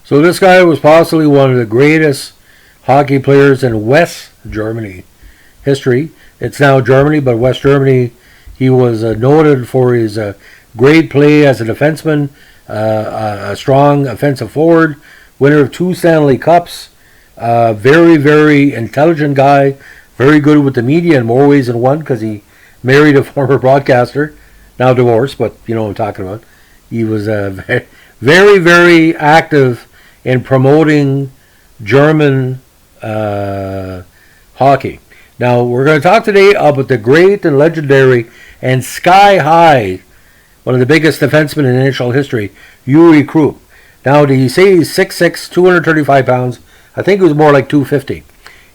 So this guy was possibly one of the greatest hockey players in West Germany history. It's now Germany, but West Germany, he was noted for his great play as a defenseman, a strong offensive forward, winner of 2 Stanley Cups, very, very intelligent guy, very good with the media in more ways than one because he married a former broadcaster, now divorced, but you know what I'm talking about. He was very, very active in promoting German hockey. Now, we're going to talk today about the great and legendary and sky-high, one of the biggest defensemen in NHL history, Uwe Krupp. Now, did he say he's 6'6", 235 pounds? I think it was more like 250.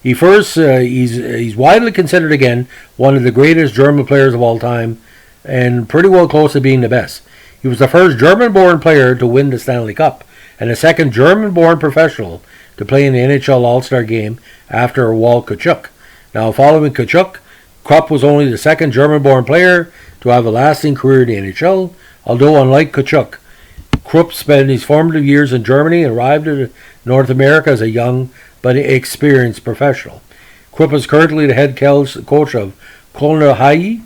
He's widely considered, again, one of the greatest German players of all time, and pretty well close to being the best. He was the first German-born player to win the Stanley Cup, and the second German-born professional to play in the NHL All-Star game after Walt Kachuk. Now, following Kachuk, Krupp was only the second German-born player to have a lasting career in the NHL, although unlike Kachuk, Krupp spent his formative years in Germany and arrived in North America as a young but experienced professional. Krupp is currently the head coach of Kölner Haie,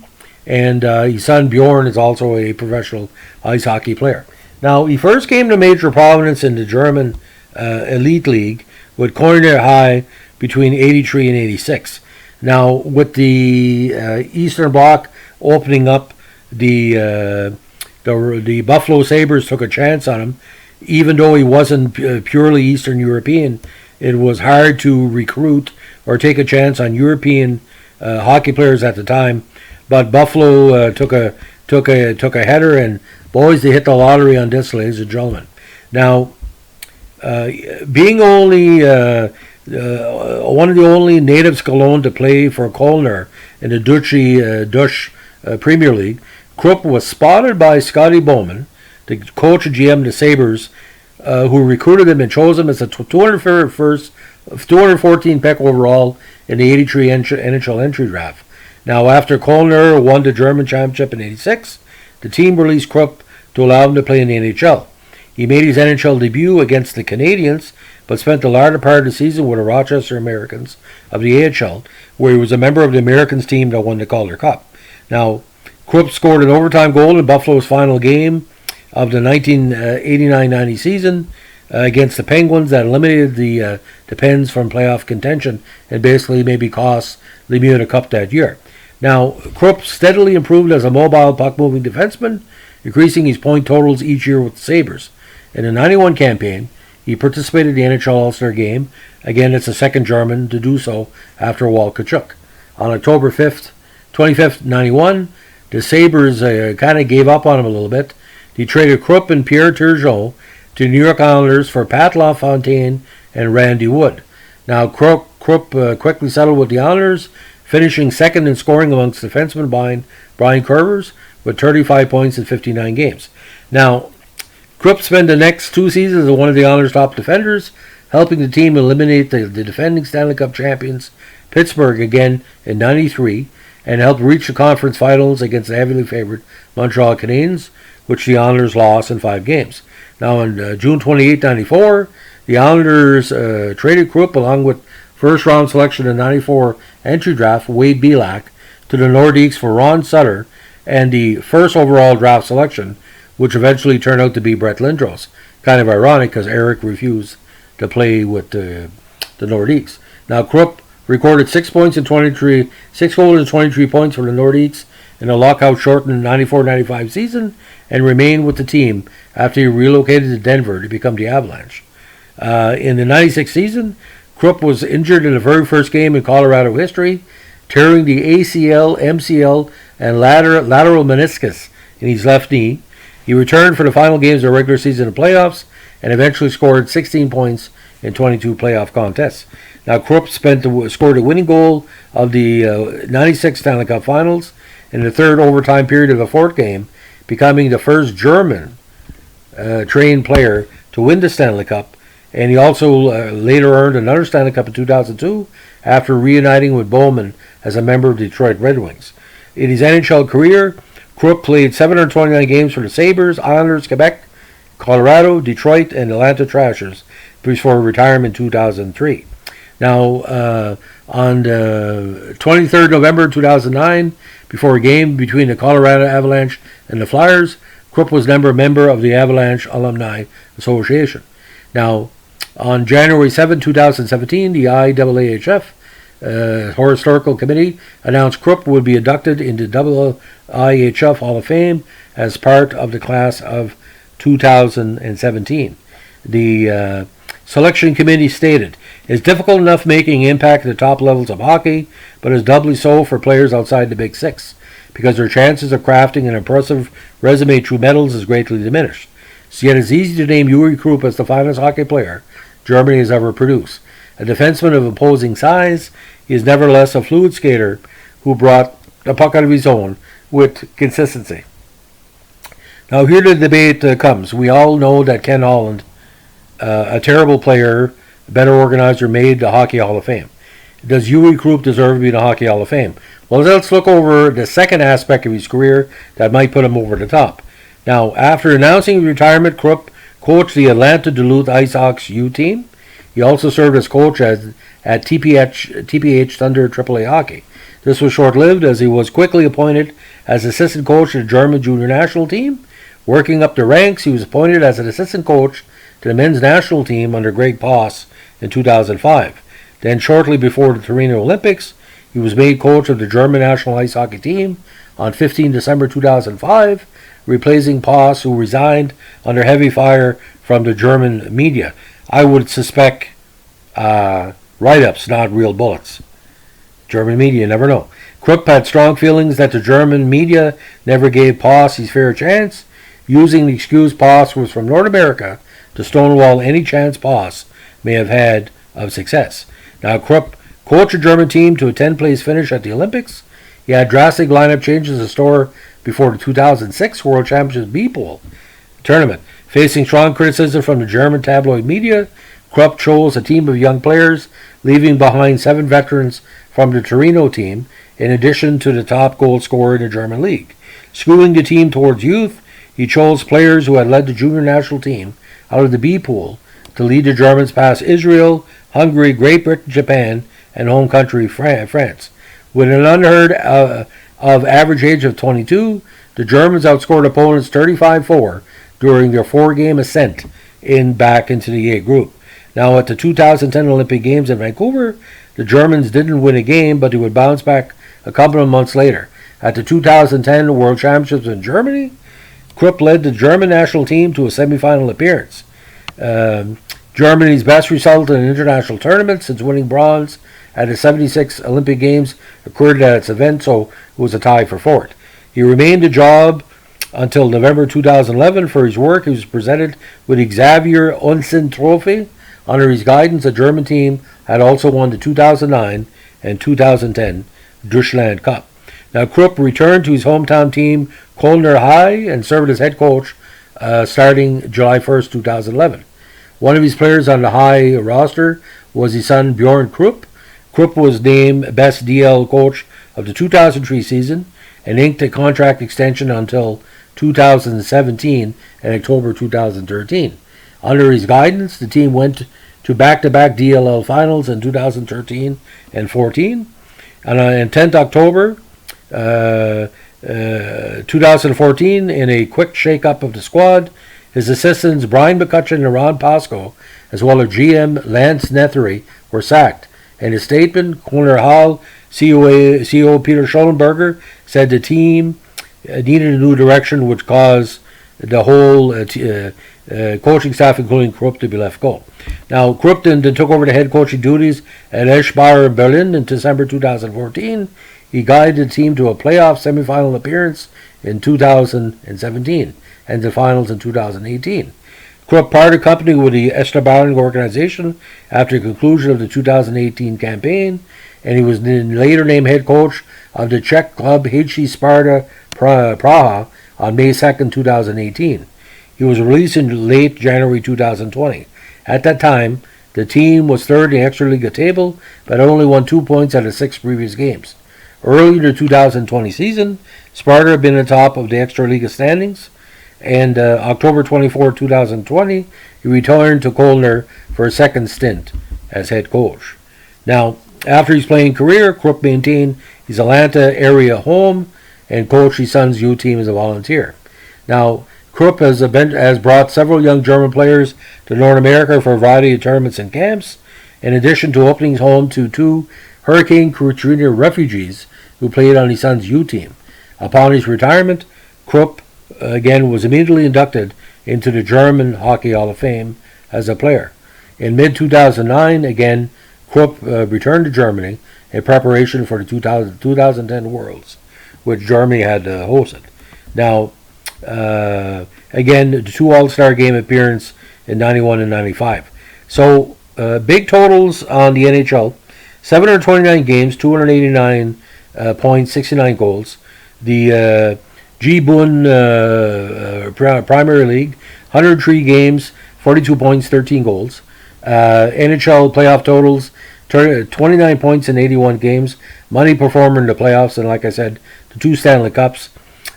and his son Bjorn is also a professional ice hockey player. Now, he first came to major prominence in the German Elite League with Kölner Haie between 83 and 86. Now, with the Eastern Bloc opening up, the Buffalo Sabres took a chance on him. Even though he wasn't purely Eastern European, it was hard to recruit or take a chance on European hockey players at the time. But Buffalo took a header, and boys, they hit the lottery on this, ladies and gentlemen. Now, being only one of the only natives Cologne to play for Kölner in the Dutch Premier League, Krupp was spotted by Scotty Bowman, the coach and GM of the Sabres, who recruited him and chose him as the 214 pick overall in the 83 NHL entry draft. Now, after Kölner won the German championship in 86, the team released Krupp to allow him to play in the NHL. He made his NHL debut against the Canadiens, but spent the latter part of the season with the Rochester Americans of the AHL, where he was a member of the Americans team that won the Calder Cup. Now, Krupp scored an overtime goal in Buffalo's final game of the 1989-90 season against the Penguins that eliminated the Pens from playoff contention and basically maybe cost the Lemieux Cup that year. Now, Krupp steadily improved as a mobile puck-moving defenseman, increasing his point totals each year with the Sabres. In the 91 campaign, he participated in the NHL All-Star Game. Again, it's the second German to do so after Walt Kachuk. On October 25th, 91, the Sabres kind of gave up on him a little bit. They traded Krupp and Pierre Turgeon to New York Islanders for Pat LaFontaine and Randy Wood. Now, Krupp quickly settled with the Islanders, finishing second in scoring amongst defensemen behind Brian Curvers with 35 points in 59 games. Now, Krupp spent the next 2 seasons as one of the Islanders' top defenders, helping the team eliminate the defending Stanley Cup champions Pittsburgh again in 93, and helped reach the conference finals against the heavily favored Montreal Canadiens, which the Islanders lost in 5 games. Now, on June 28, 94, the Islanders traded Krupp along with first-round selection in the 94 entry draft, Wade Belak, to the Nordiques for Ron Sutter and the first overall draft selection, which eventually turned out to be Brett Lindros. Kind of ironic because Eric refused to play with the Nordiques. Now, Krupp recorded 6 goals and 23 points for the Nordiques in the lockout-shortened 94-95 season, and remained with the team after he relocated to Denver to become the Avalanche. In the 96 season, Krupp was injured in the very first game in Colorado history, tearing the ACL, MCL, and lateral meniscus in his left knee. He returned for the final games of the regular season and playoffs, and eventually scored 16 points in 22 playoff contests. Now, Krupp scored a winning goal of the 96 Stanley Cup Finals in the third overtime period of the fourth game, becoming the first German trained player to win the Stanley Cup. And he also later earned another Stanley Cup in 2002 after reuniting with Bowman as a member of the Detroit Red Wings. In his NHL career, Krupp played 729 games for the Sabres, Islanders, Quebec, Colorado, Detroit, and Atlanta Thrashers before retirement in 2003. Now, on the 23rd November 2009, before a game between the Colorado Avalanche and the Flyers, Krupp was named a member of the Avalanche Alumni Association. Now, on January 7, 2017, the IAAHF Historical Committee announced Krupp would be inducted into IAHF Hall of Fame as part of the class of 2017. The selection committee stated, "It's difficult enough making impact at the top levels of hockey, but it's doubly so for players outside the Big Six, because their chances of crafting an impressive resume through medals is greatly diminished. So yet it's easy to name Uwe Krupp as the finest hockey player Germany has ever produced. A defenseman of imposing size, he is nevertheless a fluid skater who brought the puck out of his zone with consistency." Now here the debate comes. We all know that Ken Holland, a terrible player, better organizer, made the Hockey Hall of Fame. Does Uwe Krupp deserve to be in the Hockey Hall of Fame? Well, let's look over the second aspect of his career that might put him over the top. Now, after announcing his retirement, Krupp coached the Atlanta Duluth Ice Hawks U team. He also served as coach at TPH Thunder AAA Hockey. This was short-lived, as he was quickly appointed as assistant coach to the German junior national team. Working up the ranks, he was appointed as an assistant coach to the men's national team under Greg Poss in 2005. Then shortly before the Torino Olympics, he was made coach of the German national ice hockey team on 15 December 2005, replacing Poss, who resigned under heavy fire from the German media. I would suspect write-ups, not real bullets. German media, never know. Krupp had strong feelings that the German media never gave Poss his fair chance, using the excuse Poss was from North America to stonewall any chance Poss may have had of success. Now, Krupp coached the German team to a 10th-place finish at the Olympics. He had drastic lineup changes in store before the 2006 World Championships B-Pool tournament. Facing strong criticism from the German tabloid media, Krupp chose a team of young players, leaving behind 7 veterans from the Torino team, in addition to the top goal scorer in the German league. Skewing the team towards youth, he chose players who had led the junior national team out of the B-Pool to lead the Germans past Israel, Hungary, Great Britain, Japan, and home country France. With an unheard of average age of 22, the Germans outscored opponents 35-4 during their 4-game ascent back into the A group. Now, at the 2010 Olympic Games in Vancouver, the Germans didn't win a game, but they would bounce back a couple of months later. At the 2010 World Championships in Germany, Krupp led the German national team to a semifinal appearance. Germany's best result in an international tournament since winning bronze at the 76 Olympic Games occurred at its event, so it was a tie for fourth. He remained the job until November 2011. For his work, he was presented with the Xavier Unsen Trophy. Under his guidance, the German team had also won the 2009 and 2010 Deutschland Cup. Now, Krupp returned to his hometown team, Kölner High, and served as head coach starting July 1st, 2011. One of his players on the High roster was his son, Bjorn Krupp. Krupp was named Best DL Coach of the 2003 season and inked a contract extension until 2017 and October 2013. Under his guidance, the team went to back-to-back DLL finals in 2013 and 14. And on 10th October 2014, in a quick shake-up of the squad, his assistants Brian McCutcheon and Ron Pasco, as well as GM Lance Nethery, were sacked. In a statement, Corner Hall CEO Peter Schollenberger said the team needed a new direction, which caused the whole coaching staff, including Krupp, to be left go. Now, Krupp then took over the head coaching duties at Eschbauer in Berlin in December 2014. He guided the team to a playoff semifinal appearance in 2017 and the finals in 2018. Krupp parted company with the Eschbauer organization after the conclusion of the 2018 campaign, and he was later named head coach of the Czech club HC Sparta Praha on May 2nd, 2018. He was released in late January 2020. At that time, the team was third in the Extraliga table, but only won 2 points out of 6 previous games. Early in the 2020 season, Sparta had been on top of the Extraliga standings. and October 24, 2020, he returned to Kölner for a second stint as head coach. Now, after his playing career, Krupp maintained his Atlanta area home and coached his son's youth team as a volunteer. Now, Krupp has brought several young German players to North America for a variety of tournaments and camps, in addition to opening his home to 2 Hurricane Katrina refugees who played on his son's youth team. Upon his retirement, Krupp again was immediately inducted into the German Hockey Hall of Fame as a player. In mid-2009, again, Krupp returned to Germany in preparation for the 2010 Worlds, which Germany had hosted. Now, again, the 2 All-Star Game appearance in 91 and 95. So, big totals on the NHL. 729 games, 289 points, 69 goals. The G-Bund Premier League, 103 games, 42 points, 13 goals. NHL playoff totals, 29 points in 81 games. Money performer in the playoffs, and like I said, the 2 Stanley Cups.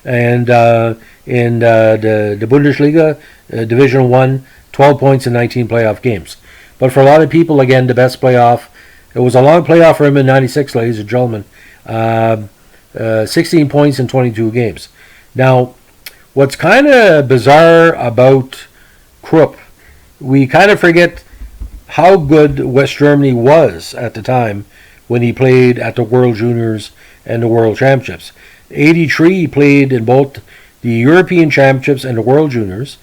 And in the Bundesliga, Division 1, 12 points in 19 playoff games. But for a lot of people, again, the best playoff, it was a long playoff for him in 96, ladies and gentlemen. 16 points in 22 games. Now, what's kind of bizarre about Krupp, we kind of forget how good West Germany was at the time when he played at the World Juniors and the World Championships. 83, he played in both the European Championships and the World Juniors,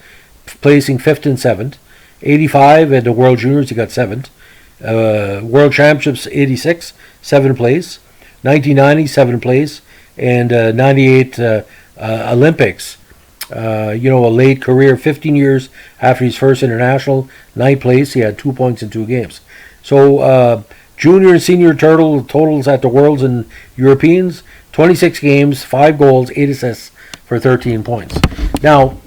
placing 5th and 7th. 85 at the World Juniors, he got 7th. World Championships, 86, 7th place. 1990, 7th place. And 98 Olympics, a late career, 15 years after his first international, 9th place. He had 2 points in 2 games. So junior and senior totals at the Worlds and Europeans, 26 games, 5 goals, 8 assists for 13 points. Now,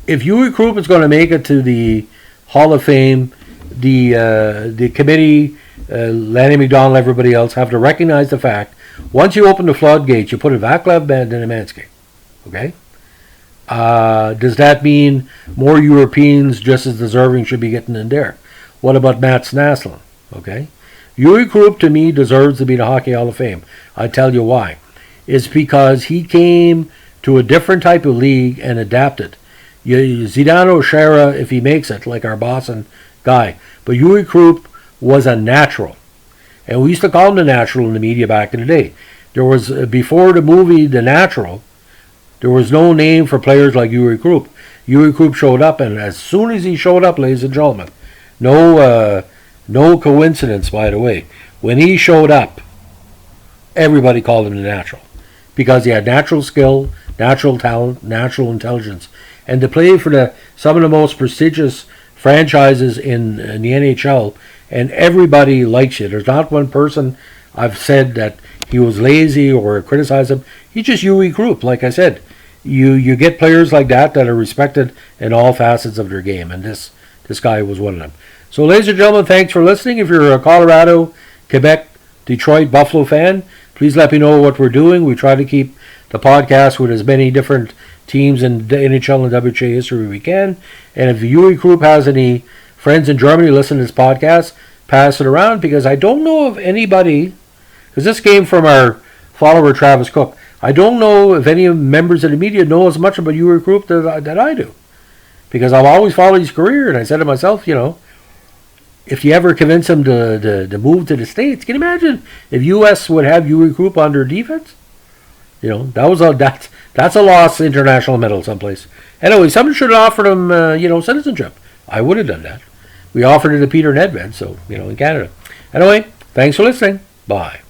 if Uwe Krupp is going to make it to the Hall of Fame, the committee, Lanny McDonald, everybody else, have to recognize the fact, once you open the floodgates, you put a Vaclav and a Mansky. Okay? Does that mean more Europeans just as deserving should be getting in there? What about Mats Naslund? Okay? Uwe Krupp, to me, deserves to be in the Hockey Hall of Fame. I tell you why. It's because he came to a different type of league and adapted. Zdeno Chara, if he makes it, like our Boston guy. But Uwe Krupp was a natural. And we used to call him the natural in the media back in the day. There was, before the movie The Natural, there was no name for players like Uwe Krupp. Uwe Krupp showed up, and as soon as he showed up, ladies and gentlemen, no coincidence, by the way, when he showed up, everybody called him the natural. Because he had natural skill, natural talent, natural intelligence. And to play for some of the most prestigious franchises in the NHL, and everybody likes you. There's not one person I've said that he was lazy or criticized him. He's just Uwe Krupp, like I said. You get players like that are respected in all facets of their game, and this guy was one of them. So, ladies and gentlemen, thanks for listening. If you're a Colorado, Quebec, Detroit, Buffalo fan, please let me know what we're doing. We try to keep the podcast with as many different teams in the NHL and WHA history we can. And if Uwe Krupp has any friends in Germany listen to this podcast, pass it around, because I don't know of anybody, because this came from our follower Travis Cook. I don't know if any members of the media know as much about Uwe Krupp that I do, because I've always followed his career, and I said to myself, if you ever convince him to move to the States, can you imagine if U.S. would have Uwe Krupp on their defense? That's a lost international medal someplace. Anyway, someone should have offered him, citizenship. I would have done that. We offered it to Peter Nedved, so, in Canada. Anyway, thanks for listening. Bye.